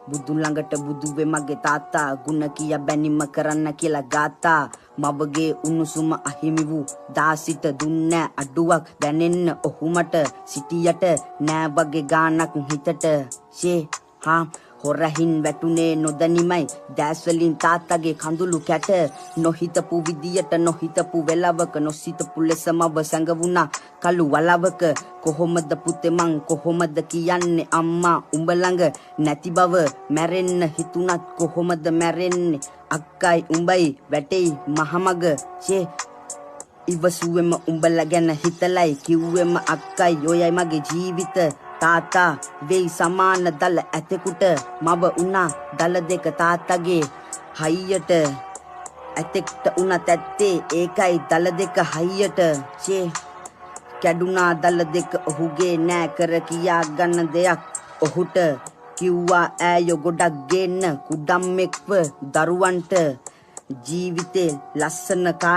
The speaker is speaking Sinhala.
බුදු ළඟට බුදුවේ මගේ තාත්තා ගුණ කිය බැනිම කරන්න කියලා ගාතා මවගේ උණුසුම අහිමි වූ දාසිත දුන්න අඩුවක් දැනෙන්න ඔහුමට සිටියට නෑ වගේ ගානක් හිතට ෂේ හා හොරහින් වැටුනේ නොදනිමයි දැස්වලින් තාත්තගේ කඳුළු කැට නොහිතපු විදියට නොහිතපු වෙලවක නොසිතපු ලෙස මව සැඟවුණා කළු වලවක කොහොමද පුතේ මං කොහොමද කියන්නේ අම්මා උඹ ළඟ නැති බව මැරෙන්න හිතුණත් කොහොමද මැරෙන්නේ අක්කයි උඹයි වැටෙයි මහමග ෂේ ඉවසුවෙම උඹලා ගැන හිතලයි කිව්වෙම අක්කයි ඔයයි මගේ ජීවිත තාතා වෙයි සමාන දල ඇතෙකුට මව උනා දල දෙක තාත්තගේ හයියට ඇතෙක්ට උනත් ඇත්තේ ඒකයි දල දෙක හයියට ෂේ කැඩුනා දල දෙක ඔහුගේ නෑ කර කියා ගන්න දෙයක් ඔහුට කිව්වා ඈයෝ ගොඩක් ගේන්න කුඩම්මෙක්ව දරුවන්ට ජීවිතේ ලස්සන කාලේ